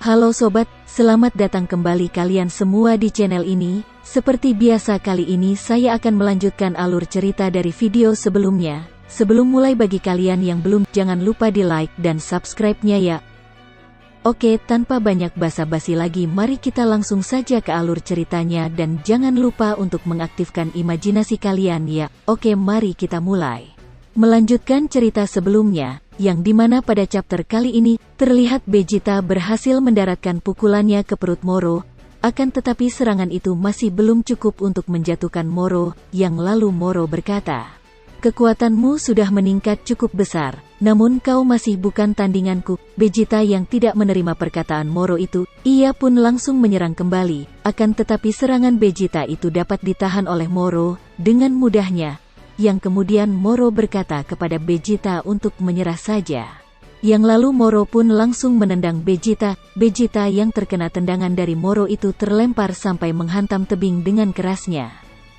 Halo sobat, selamat datang kembali kalian semua di channel ini. Seperti biasa kali ini saya akan melanjutkan alur cerita dari video sebelumnya. Sebelum mulai bagi kalian yang belum, jangan lupa di like dan subscribe-nya ya. Oke, tanpa banyak basa-basi lagi, mari kita langsung saja ke alur ceritanya dan jangan lupa untuk mengaktifkan imajinasi kalian ya. Oke, mari kita mulai. Melanjutkan cerita sebelumnya, yang dimana pada chapter kali ini, terlihat Vegeta berhasil mendaratkan pukulannya ke perut Moro, akan tetapi serangan itu masih belum cukup untuk menjatuhkan Moro, yang lalu Moro berkata, "Kekuatanmu sudah meningkat cukup besar, namun kau masih bukan tandinganku." Vegeta yang tidak menerima perkataan Moro itu, ia pun langsung menyerang kembali, akan tetapi serangan Vegeta itu dapat ditahan oleh Moro, dengan mudahnya. Yang kemudian Moro berkata kepada Vegeta untuk menyerah saja. Yang lalu Moro pun langsung menendang Vegeta. Vegeta yang terkena tendangan dari Moro itu terlempar sampai menghantam tebing dengan kerasnya.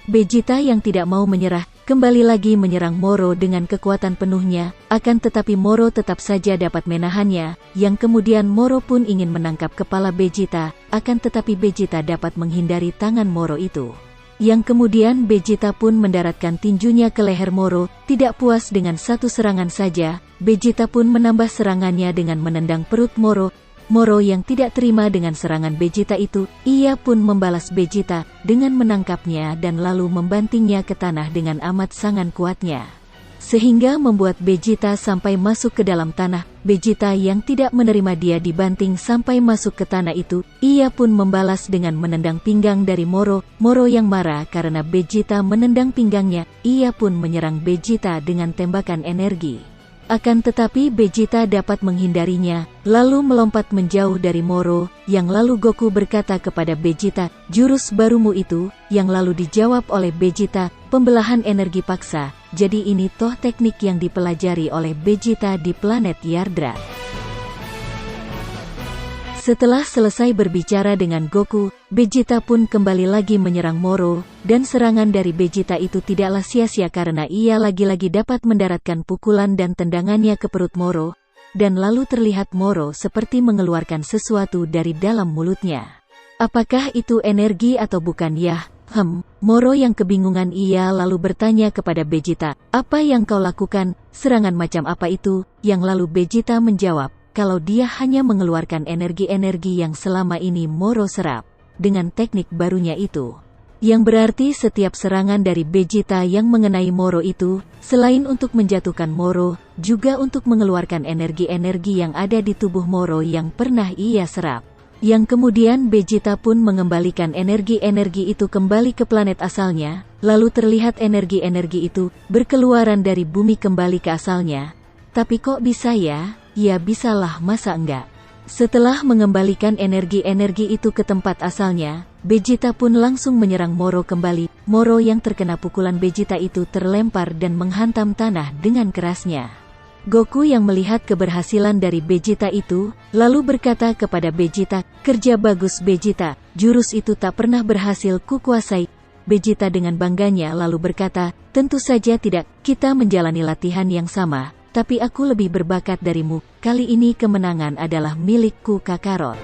Vegeta yang tidak mau menyerah, kembali lagi menyerang Moro dengan kekuatan penuhnya, akan tetapi Moro tetap saja dapat menahannya, yang kemudian Moro pun ingin menangkap kepala Vegeta, akan tetapi Vegeta dapat menghindari tangan Moro itu. Yang kemudian Vegeta pun mendaratkan tinjunya ke leher Moro. Tidak puas dengan satu serangan saja, Vegeta pun menambah serangannya dengan menendang perut Moro. Moro yang tidak terima dengan serangan Vegeta itu, ia pun membalas Vegeta dengan menangkapnya dan lalu membantingnya ke tanah dengan amat sangat kuatnya. Sehingga membuat Vegeta sampai masuk ke dalam tanah. Vegeta yang tidak menerima dia dibanting sampai masuk ke tanah itu, ia pun membalas dengan menendang pinggang dari Moro. Moro yang marah karena Vegeta menendang pinggangnya, ia pun menyerang Vegeta dengan tembakan energi. Akan tetapi Vegeta dapat menghindarinya, lalu melompat menjauh dari Moro, yang lalu Goku berkata kepada Vegeta, "Jurus barumu itu?" Yang lalu dijawab oleh Vegeta, "Pembelahan energi paksa." Jadi ini toh teknik yang dipelajari oleh Vegeta di planet Yardrat. Setelah selesai berbicara dengan Goku, Vegeta pun kembali lagi menyerang Moro, dan serangan dari Vegeta itu tidaklah sia-sia karena ia lagi-lagi dapat mendaratkan pukulan dan tendangannya ke perut Moro, dan lalu terlihat Moro seperti mengeluarkan sesuatu dari dalam mulutnya. Apakah itu energi atau bukan ya? Moro yang kebingungan ia lalu bertanya kepada Vegeta, "Apa yang kau lakukan? Serangan macam apa itu?" Yang lalu Vegeta menjawab, kalau dia hanya mengeluarkan energi-energi yang selama ini Moro serap, dengan teknik barunya itu. Yang berarti setiap serangan dari Vegeta yang mengenai Moro itu, selain untuk menjatuhkan Moro, juga untuk mengeluarkan energi-energi yang ada di tubuh Moro yang pernah ia serap. Yang kemudian Vegeta pun mengembalikan energi-energi itu kembali ke planet asalnya, lalu terlihat energi-energi itu berkeluaran dari bumi kembali ke asalnya. Tapi kok bisa ya? Ya bisalah, masa enggak? Setelah mengembalikan energi-energi itu ke tempat asalnya, Vegeta pun langsung menyerang Moro kembali. Moro yang terkena pukulan Vegeta itu terlempar dan menghantam tanah dengan kerasnya. Goku yang melihat keberhasilan dari Vegeta itu, lalu berkata kepada Vegeta, "Kerja bagus Vegeta, jurus itu tak pernah berhasil kukuasai." Vegeta dengan bangganya lalu berkata, "Tentu saja tidak, kita menjalani latihan yang sama, tapi aku lebih berbakat darimu, kali ini kemenangan adalah milikku Kakarot."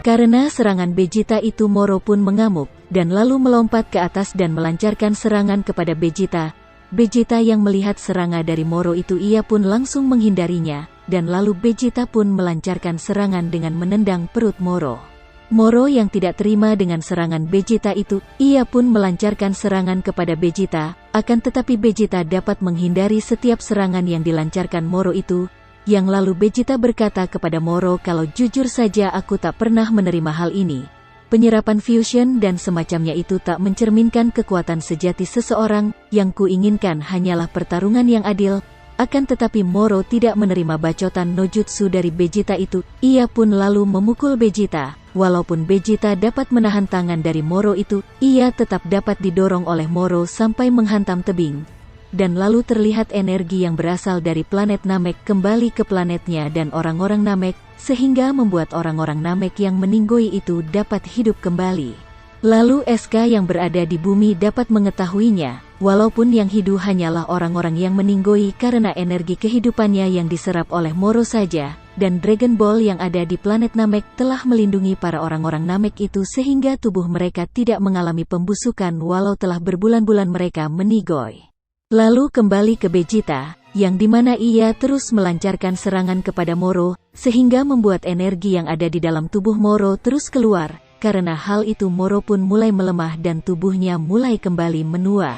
Karena serangan Vegeta itu Moro pun mengamuk, dan lalu melompat ke atas dan melancarkan serangan kepada Vegeta. Vegeta yang melihat serangan dari Moro itu ia pun langsung menghindarinya, dan lalu Vegeta pun melancarkan serangan dengan menendang perut Moro. Moro yang tidak terima dengan serangan Vegeta itu, ia pun melancarkan serangan kepada Vegeta, akan tetapi Vegeta dapat menghindari setiap serangan yang dilancarkan Moro itu. Yang lalu Vegeta berkata kepada Moro, "Kalau jujur saja aku tak pernah menerima hal ini. Penyerapan fusion dan semacamnya itu tak mencerminkan kekuatan sejati seseorang, yang kuinginkan hanyalah pertarungan yang adil." Akan tetapi Moro tidak menerima bacotan no jutsu dari Vegeta itu, ia pun lalu memukul Vegeta. Walaupun Vegeta dapat menahan tangan dari Moro itu, ia tetap dapat didorong oleh Moro sampai menghantam tebing. Dan lalu terlihat energi yang berasal dari planet Namek kembali ke planetnya dan orang-orang Namek, sehingga membuat orang-orang Namek yang meninggoy itu dapat hidup kembali. Lalu SK yang berada di bumi dapat mengetahuinya, walaupun yang hidup hanyalah orang-orang yang meninggoy karena energi kehidupannya yang diserap oleh Moro saja, dan Dragon Ball yang ada di planet Namek telah melindungi para orang-orang Namek itu sehingga tubuh mereka tidak mengalami pembusukan walau telah berbulan-bulan mereka meninggoy. Lalu kembali ke Vegeta, yang dimana ia terus melancarkan serangan kepada Moro, sehingga membuat energi yang ada di dalam tubuh Moro terus keluar. Karena hal itu Moro pun mulai melemah dan tubuhnya mulai kembali menua.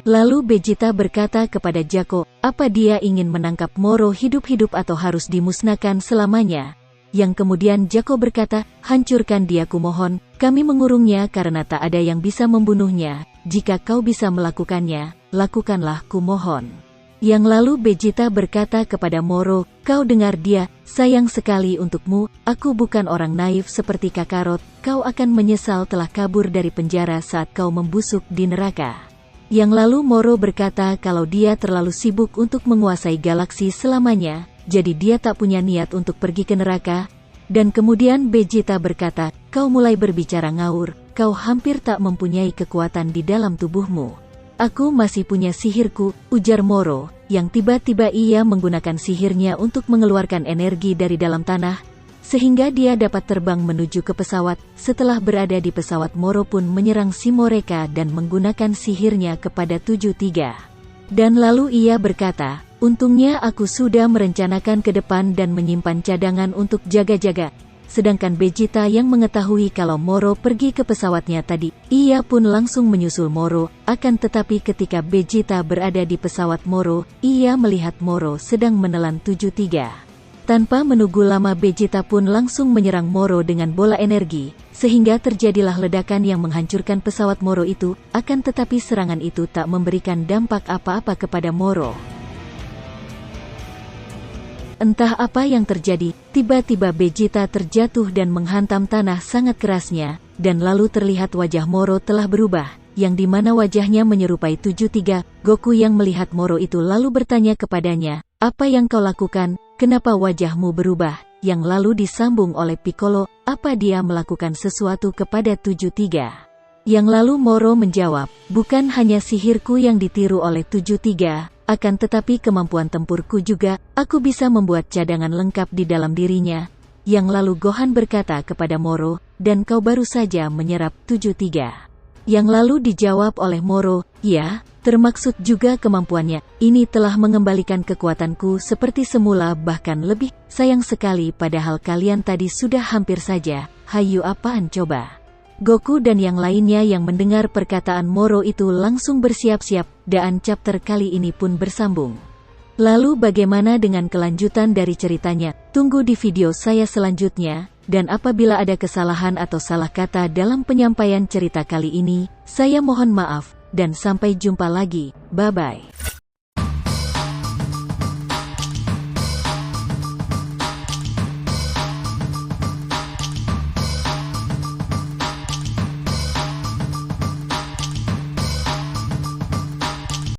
Lalu Vegeta berkata kepada Jaco, apa dia ingin menangkap Moro hidup-hidup atau harus dimusnahkan selamanya? Yang kemudian Jaco berkata, hancurkan dia kumohon, kami mengurungnya karena tak ada yang bisa membunuhnya, jika kau bisa melakukannya, lakukanlah kumohon. Yang lalu Vegeta berkata kepada Moro, kau dengar dia, sayang sekali untukmu, aku bukan orang naif seperti Kakarot, kau akan menyesal telah kabur dari penjara saat kau membusuk di neraka. Yang lalu Moro berkata kalau dia terlalu sibuk untuk menguasai galaksi selamanya, jadi dia tak punya niat untuk pergi ke neraka. Dan kemudian Vegeta berkata, kau mulai berbicara ngawur, kau hampir tak mempunyai kekuatan di dalam tubuhmu. Aku masih punya sihirku, ujar Moro, yang tiba-tiba ia menggunakan sihirnya untuk mengeluarkan energi dari dalam tanah, sehingga dia dapat terbang menuju ke pesawat. Setelah berada di pesawat Moro pun menyerang si Moreka dan menggunakan sihirnya kepada 73. Dan lalu ia berkata, untungnya aku sudah merencanakan ke depan dan menyimpan cadangan untuk jaga-jaga. Sedangkan Vegeta yang mengetahui kalau Moro pergi ke pesawatnya tadi, ia pun langsung menyusul Moro, akan tetapi ketika Vegeta berada di pesawat Moro, ia melihat Moro sedang menelan 73. Tanpa menunggu lama Vegeta pun langsung menyerang Moro dengan bola energi, sehingga terjadilah ledakan yang menghancurkan pesawat Moro itu, akan tetapi serangan itu tak memberikan dampak apa-apa kepada Moro. Entah apa yang terjadi, tiba-tiba Vegeta terjatuh dan menghantam tanah sangat kerasnya, dan lalu terlihat wajah Moro telah berubah, yang dimana wajahnya menyerupai 73. Goku yang melihat Moro itu lalu bertanya kepadanya, apa yang kau lakukan, kenapa wajahmu berubah? Yang lalu disambung oleh Piccolo, apa dia melakukan sesuatu kepada 73? Yang lalu Moro menjawab, bukan hanya sihirku yang ditiru oleh 73, akan tetapi kemampuan tempurku juga, aku bisa membuat cadangan lengkap di dalam dirinya. Yang lalu Gohan berkata kepada Moro, dan kau baru saja menyerap 73. Yang lalu dijawab oleh Moro, ya, termaksud juga kemampuannya, ini telah mengembalikan kekuatanku seperti semula bahkan lebih, sayang sekali padahal kalian tadi sudah hampir saja, hayu apaan coba. Goku dan yang lainnya yang mendengar perkataan Moro itu langsung bersiap-siap, dan chapter kali ini pun bersambung. Lalu bagaimana dengan kelanjutan dari ceritanya? Tunggu di video saya selanjutnya, dan apabila ada kesalahan atau salah kata dalam penyampaian cerita kali ini, saya mohon maaf, dan sampai jumpa lagi, bye-bye.